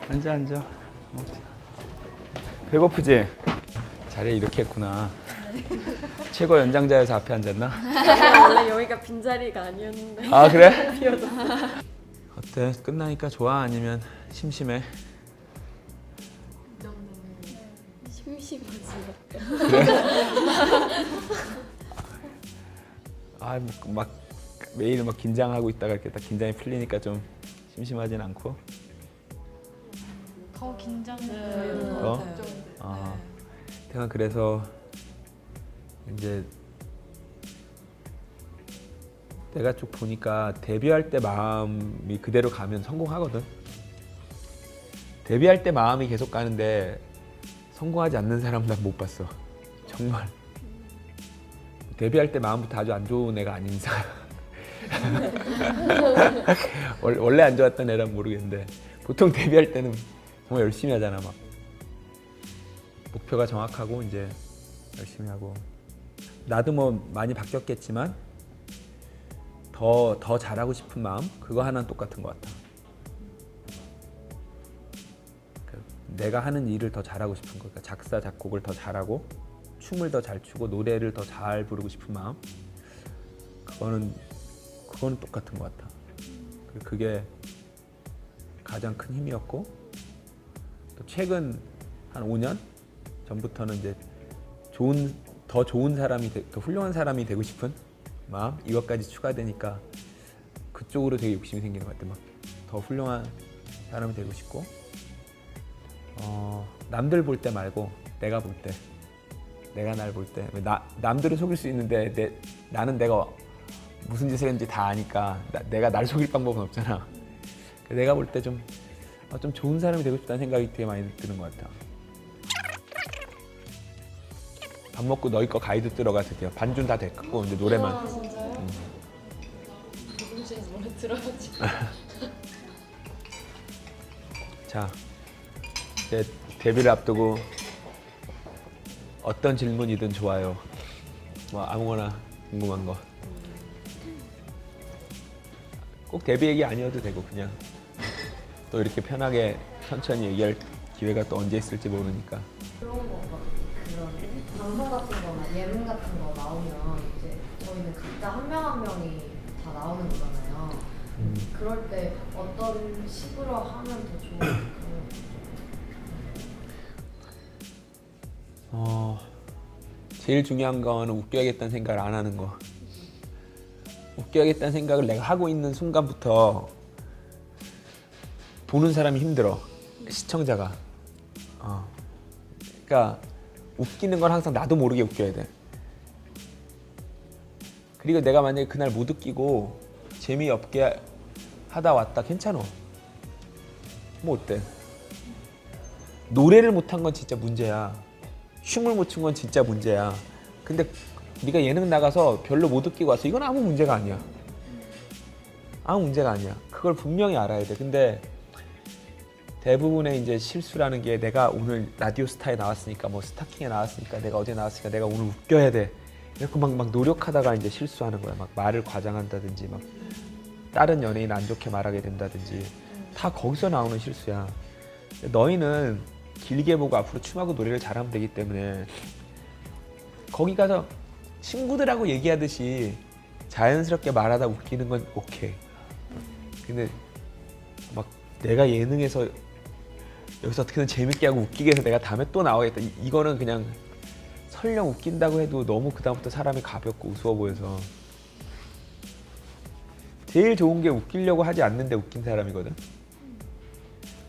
앉아. 배고프지? 자리에 이렇게 했구나. 최고 연장자여서 앞에 앉았나? 원래 여기가 빈자리가 아니었는데. 아 그래? 어때? 끝나니까 좋아? 아니면 심심해? 심심하지. 아, 막 매일 막 긴장하고 있다가 이렇게 딱 긴장이 풀리니까 좀 심심하진 않고? 더 긴장돼요. 더? 걱정돼. 아, 내가 그래서 이제 내가 쭉 보니까 데뷔할 때 마음이 그대로 가면 성공하거든. 데뷔할 때 마음이 계속 가는데 성공하지 않는 사람 난 못 봤어. 정말. 데뷔할 때 마음부터 아주 안 좋은 애가 아닌 이상. 원래 안 좋았던 애란 모르겠는데 보통 데뷔할 때는 정말 열심히 하잖아. 막 목표가 정확하고 이제 열심히 하고. 나도 뭐 많이 바뀌었겠지만 더 잘하고 싶은 마음 그거 하나는 똑같은 것 같아. 내가 하는 일을 더 잘하고 싶은 거. 그러니까 작사 작곡을 더 잘하고 춤을 더 잘 추고 노래를 더 잘 부르고 싶은 마음. 그거는 똑같은 것 같아. 그게 가장 큰 힘이었고 또 최근 한 5년 전부터는 이제 더 좋은 사람이 더 훌륭한 사람이 되고 싶은 마음 이것까지 추가되니까 그쪽으로 되게 욕심이 생기는 것 같아. 막 더 훌륭한 사람이 되고 싶고 남들 볼 때 말고 내가 볼 때, 내가 날 볼 때 남들은 속일 수 있는데 나는 내가 무슨 짓을 했는지 다 아니까 내가 날 속일 방법은 없잖아. 내가 볼 때 좀 좋은 사람이 되고 싶다는 생각이 되게 많이 드는 것 같아. 밥 먹고 너희 거 가이드 들어가서 반준 다 됐고 이제 노래만. 아, 진짜요? 녹음실에서 노래 들어가지고. 자, 이제 데뷔를 앞두고 어떤 질문이든 좋아요. 뭐 아무거나 궁금한 거. 꼭 데뷔 얘기 아니어도 되고 그냥 또 이렇게 편하게 천천히 얘기할 기회가 또 언제 있을지 모르니까. 그런 거 막 그런 방송 같은 거나 예능 같은 거 나오면 이제 저희는 각자 한 명 한 명이 다 나오는 거잖아요. 그럴 때 어떤 식으로 하면 더 좋을까요? 제일 중요한 거는 웃겨야겠다는 생각을 안 하는 거. 웃겨야겠다는 생각을 내가 하고 있는 순간부터 보는 사람이 힘들어. 시청자가. 그러니까 웃기는 건 항상 나도 모르게 웃겨야 돼. 그리고 내가 만약에 그날 못 웃기고 재미없게 하다 왔다 괜찮아. 뭐 어때? 노래를 못한 건 진짜 문제야. 춤을 못 춘 건 진짜 문제야. 근데 네가 예능 나가서 별로 못 웃기고 와서 이건 아무 문제가 아니야. 아무 문제가 아니야. 그걸 분명히 알아야 돼. 근데 대부분의 이제 실수라는 게 내가 오늘 라디오 스타에 나왔으니까 뭐 스타킹에 나왔으니까 내가 어제 나왔으니까 내가 오늘 웃겨야 돼. 이렇게 막 노력하다가 이제 실수하는 거야. 막 말을 과장한다든지 막 다른 연예인 안 좋게 말하게 된다든지 다 거기서 나오는 실수야. 너희는 길게 보고 앞으로 춤하고 노래를 잘하면 되기 때문에 거기 가서 친구들하고 얘기하듯이 자연스럽게 말하다 웃기는 건 오케이. 근데 막 내가 예능에서 여기서 어떻게든 재밌게 하고 웃기게 해서 내가 다음에 또 나오겠다. 이거는 그냥 설령 웃긴다고 해도 너무 그다음부터 사람이 가볍고 우스워 보여서 제일 좋은 게 웃기려고 하지 않는데 웃긴 사람이거든.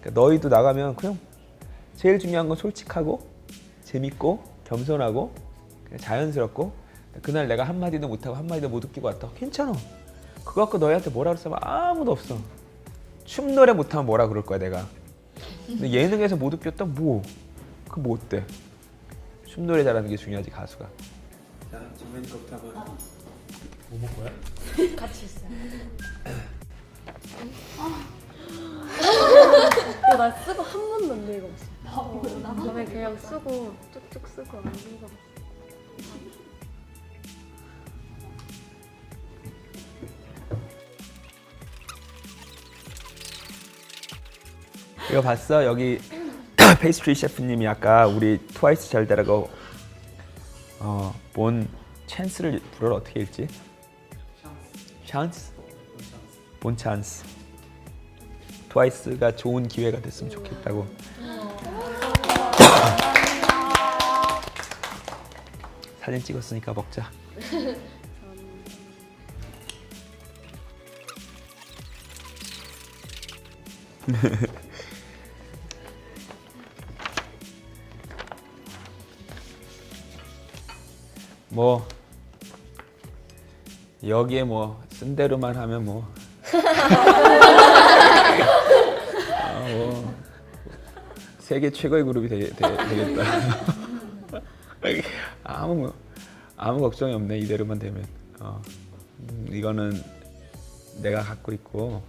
그러니까 너희도 나가면 그냥 제일 중요한 건 솔직하고 재밌고 겸손하고 그냥 자연스럽고 그날 내가 한마디도 못하고 한마디도 못 웃기고 왔다. 괜찮아. 그거 갖고 너희한테 뭐라 그랬으면 아무도 없어. 춤 노래 못하면 뭐라 그럴 거야 내가. 근데 예능에서 못 웃겼다? 뭐? 그 뭐 어때? 춤 노래 잘하는 게 중요하지 가수가. 자, 정현이 거부터 한번. 뭐 먹을 거야? 같이 있어요. 나 쓰고 한 번도 안 읽어봤어. 다음에 그냥 쓰고 쭉쭉 쓰고 안 읽어봤어. 이거 봤어? 여기 페이스트리 셰프님이 아까 우리 트와이스 잘 되라고 본 찬스를 불어를 어떻게 읽지? 찬스? 본 찬스. 트와이스가 좋은 기회가 됐으면 좋겠다고. 사진 찍었으니까 먹자. 뭐 여기에 뭐 쓴 대로만 하면 뭐, 뭐 세계 최고의 그룹이 되겠다. 아무 걱정이 없네. 이대로만 되면. 이거는 내가 갖고 있고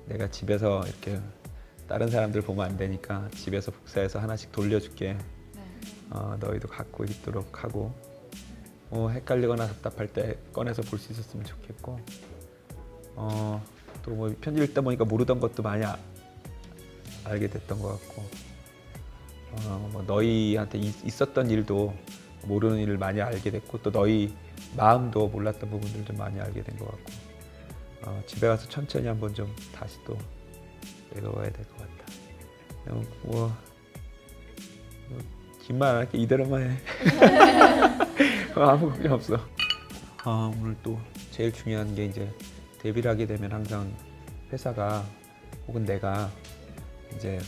내가 집에서 이렇게 다른 사람들 보면 안 되니까 집에서 복사해서 하나씩 돌려줄게. 너희도 갖고 있도록 하고 헷갈리거나 답답할 때 꺼내서 볼 수 있었으면 좋겠고 또 뭐 편지 읽다 보니까 모르던 것도 많이 알게 됐던 것 같고 뭐 너희한테 있었던 일도 모르는 일을 많이 알게 됐고 또 너희 마음도 몰랐던 부분들 좀 많이 알게 된 것 같고 집에 가서 천천히 한번 좀 다시 또 읽어봐야 될 것 같다. 뭐 긴 말 안 할게. 이대로만 해. 아무 걱정 없어. 오늘 또 제일 중요한 게 이제 데뷔를 하게 되면 항상 회사가 혹은 내가 이제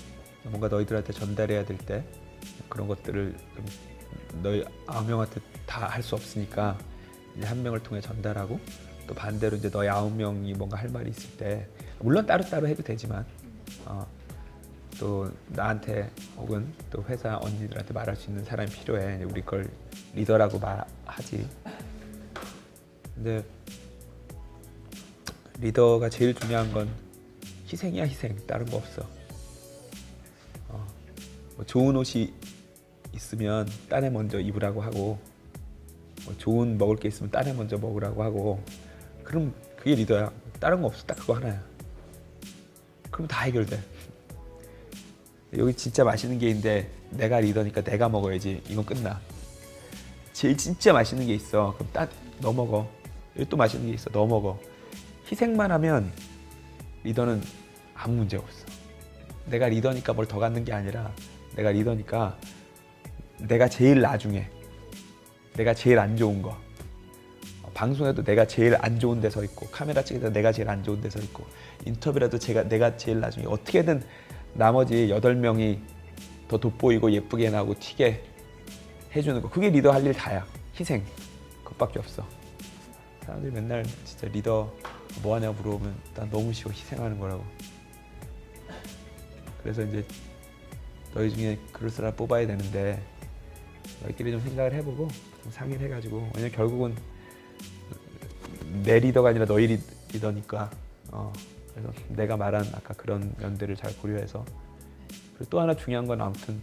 뭔가 너희들한테 전달해야 될 때 그런 것들을 좀 너희 9명한테 다 할 수 없으니까 이제 한 명을 통해 전달하고 또 반대로 이제 너희 9명이 뭔가 할 말이 있을 때 물론 따로따로 해도 되지만 또 나한테 혹은 또 회사 언니들한테 말할 수 있는 사람이 필요해. 우리 걸 리더라고 말하지. 근데 리더가 제일 중요한 건 희생이야. 희생. 다른 거 없어. 뭐 좋은 옷이 있으면 딴에 먼저 입으라고 하고 뭐 좋은 먹을 게 있으면 딴에 먼저 먹으라고 하고 그럼 그게 리더야. 다른 거 없어. 딱 그거 하나야. 그럼 다 해결돼. 여기 진짜 맛있는 게 있는데 내가 리더니까 내가 먹어야지. 이건 끝나. 제일 진짜 맛있는 게 있어. 그럼 딱 너 먹어. 여기 또 맛있는 게 있어. 너 먹어. 희생만 하면 리더는 아무 문제가 없어. 내가 리더니까 뭘 더 갖는 게 아니라 내가 리더니까 내가 제일 나중에 내가 제일 안 좋은 거 방송에도 내가 제일 안 좋은 데 서 있고 카메라 찍을 때 내가 제일 안 좋은 데 서 있고 인터뷰라도 내가 제일 나중에 어떻게든 나머지 8명이 더 돋보이고 예쁘게 나오고 튀게 해주는 거. 그게 리더 할 일 다야. 희생. 그것밖에 없어. 사람들이 맨날 진짜 리더 뭐 하냐고 물어보면 난 너무 쉬워. 희생하는 거라고. 그래서 이제 너희 중에 그럴 사람 뽑아야 되는데 너희끼리 좀 생각을 해보고 좀 상의를 해가지고 왜냐면 결국은 내 리더가 아니라 너희 리더니까 그래서 내가 말한 아까 그런 면들을 잘 고려해서 그리고 또 하나 중요한 건 아무튼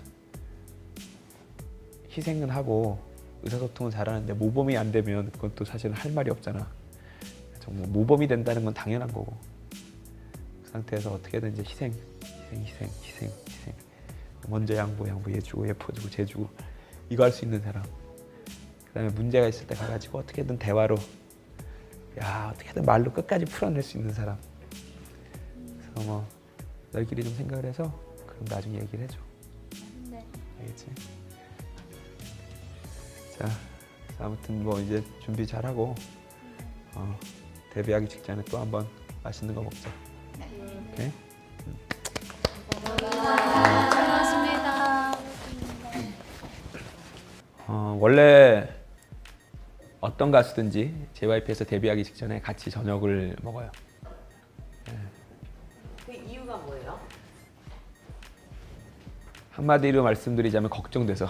희생은 하고 의사소통은 잘하는데 모범이 안 되면 그건 또 사실은 할 말이 없잖아. 정말 모범이 된다는 건 당연한 거고 그 상태에서 어떻게든 이제 희생 먼저 양보해주고 예뻐주고 재주고 이거 할 수 있는 사람. 그 다음에 문제가 있을 때 가가지고 어떻게든 대화로 어떻게든 말로 끝까지 풀어낼 수 있는 사람. 그래서 뭐 너희끼리 좀 생각을 해서 그럼 나중에 얘기를 해줘. 네. 알겠지? 자, 아무튼 뭐 이제 준비 잘하고 데뷔하기 직전에 또 한번 맛있는 거 먹자. 오케이? 고맙습니다. 원래 어떤 가수든지 JYP에서 데뷔하기 직전에 같이 저녁을 먹어요. 그 이유가 뭐예요? 한마디로 말씀드리자면 걱정돼서.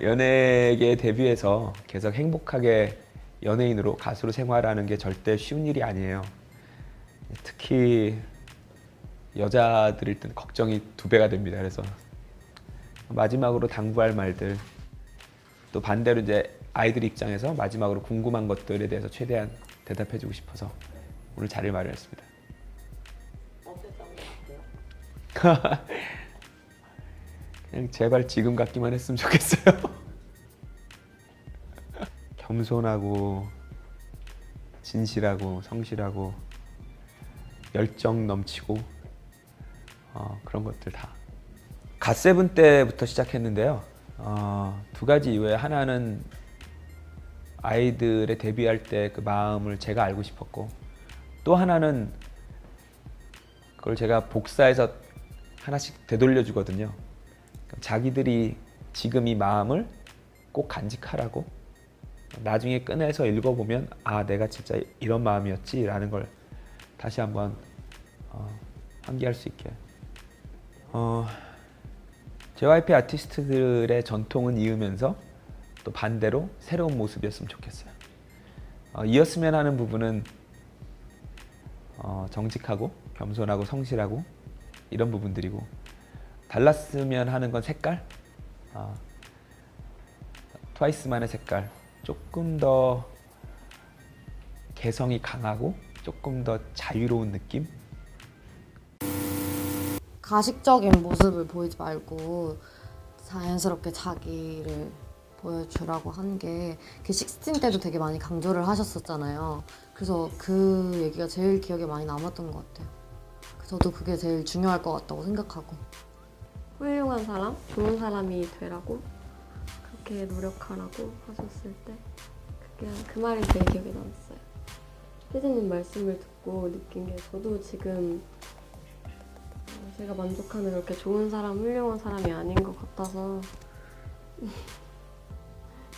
연예계 데뷔해서 계속 행복하게 연예인으로 가수로 생활하는 게 절대 쉬운 일이 아니에요. 특히 여자들일 땐 걱정이 2배가 됩니다. 그래서 마지막으로 당부할 말들 또 반대로 이제 아이들 입장에서 마지막으로 궁금한 것들에 대해서 최대한 대답해주고 싶어서 오늘 자리를 마련했습니다. 그냥 제발 지금 같기만 했으면 좋겠어요. 겸손하고 진실하고 성실하고 열정 넘치고 그런 것들 다. 갓세븐 때부터 시작했는데요. 두 가지 이유에 하나는 아이들의 데뷔할 때 그 마음을 제가 알고 싶었고, 또 하나는 그걸 제가 복사해서 하나씩 되돌려 주거든요. 자기들이 지금 이 마음을 꼭 간직하라고, 나중에 꺼내서 읽어보면 아, 내가 진짜 이런 마음이었지 라는 걸 다시 한번 환기할 수 있게. JYP 아티스트들의 전통은 이으면서 또 반대로 새로운 모습이었으면 좋겠어요. 이었으면 하는 부분은 정직하고 겸손하고 성실하고 이런 부분들이고, 달랐으면 하는 건 색깔. 트와이스만의 색깔, 조금 더 개성이 강하고 조금 더 자유로운 느낌? 가식적인 모습을 보이지 말고 자연스럽게 자기를 보여주라고 한 게 그 16 때도 되게 많이 강조를 하셨었잖아요. 그래서 그 얘기가 제일 기억에 많이 남았던 것 같아요. 저도 그게 제일 중요할 것 같다고 생각하고. 훌륭한 사람, 좋은 사람이 되라고 그렇게 노력하라고 하셨을 때 그 말이 되게 기억에 남았어요. 피디님 말씀을 듣고 느낀 게, 저도 지금 제가 만족하는 그렇게 좋은 사람, 훌륭한 사람이 아닌 것 같아서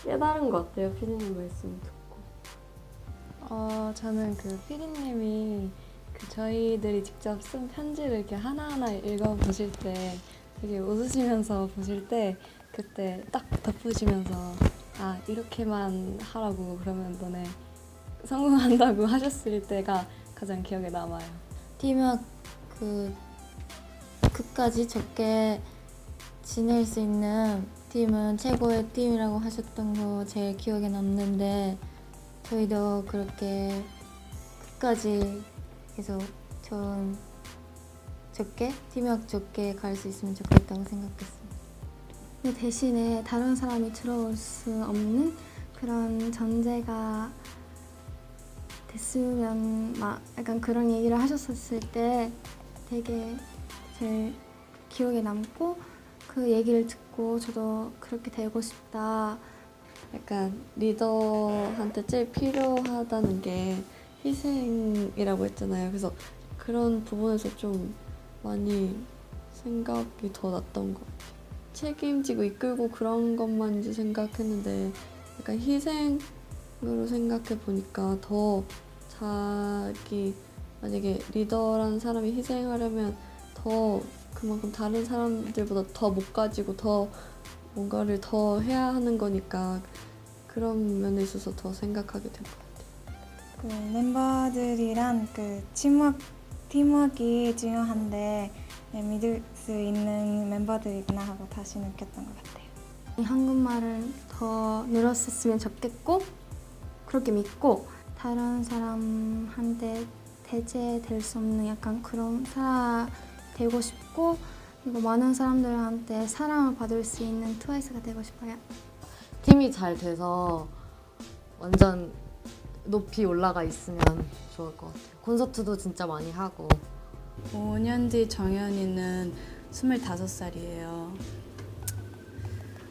깨달은 것 같아요. 피디님 말씀 듣고. 저는 그 피디님이 저희들이 직접 쓴 편지를 이렇게 하나하나 읽어보실 때 되게 웃으시면서 보실 때 그때 딱 덧붙이면서 아, 이렇게만 하라고, 그러면 너네 성공한다고 하셨을 때가 가장 기억에 남아요. 팀은 끝까지 적게 지낼 수 있는 팀은 최고의 팀이라고 하셨던 거 제일 기억에 남는데, 저희도 그렇게 끝까지 계속 좋은 팀워크 좋게 갈 수 있으면 좋겠다고 생각했어요. 근데 대신에 다른 사람이 들어올 수 없는 그런 전제가 됐으면, 막 약간 그런 얘기를 하셨었을 때 되게 제일 기억에 남고, 그 얘기를 듣고 저도 그렇게 되고 싶다. 약간 리더한테 제일 필요하다는 게 희생이라고 했잖아요. 그래서 그런 부분에서 좀 많이 생각이 더 났던 것 같아요. 책임지고 이끌고 그런 것만 이제 생각했는데 약간 희생으로 생각해 보니까 더 자기, 만약에 리더라는 사람이 희생하려면 더 그만큼 다른 사람들보다 더 못 가지고 더 뭔가를 더 해야 하는 거니까 그런 면에 있어서 더 생각하게 된 것 같아요. 멤버들이랑 팀워크가 중요한데 믿을 수 있는 멤버들이구나 하고 다시 느꼈던 것 같아요. 이 한국말을 더 늘었었으면 좋겠고, 그렇게 믿고 다른 사람한테 대체될 수 없는 약간 그런 사람 되고 싶고, 그리고 많은 사람들한테 사랑을 받을 수 있는 트와이스가 되고 싶어요. 팀이 잘 돼서 완전 높이 올라가 있으면 좋을 것 같아요. 콘서트도 진짜 많이 하고. 5년 뒤 정연이는 25살이에요.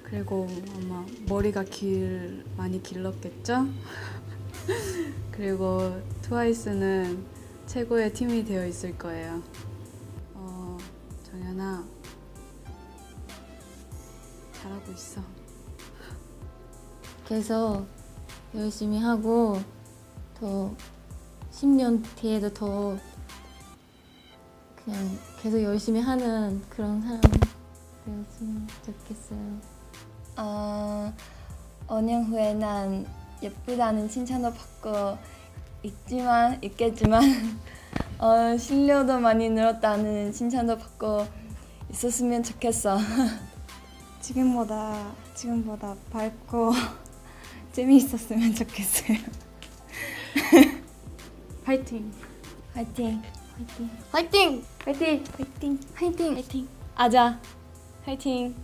그리고 아마 머리가 많이 길렀겠죠? 그리고 트와이스는 최고의 팀이 되어 있을 거예요. 정연아, 잘하고 있어. 계속 열심히 하고 더 10년 뒤에도 더 그냥 계속 열심히 하는 그런 사람 되었으면 좋겠어요. 5년 후에 난 예쁘다는 칭찬도 받고 있겠지만 실력도 많이 늘었다는 칭찬도 받고 있었으면 좋겠어. 지금보다 밝고 재미있었으면 좋겠어요. 파이팅! 화이팅! 화이팅! 화이팅! 화이팅! 화이팅! 화이팅! 화이팅! 아자! 화이팅!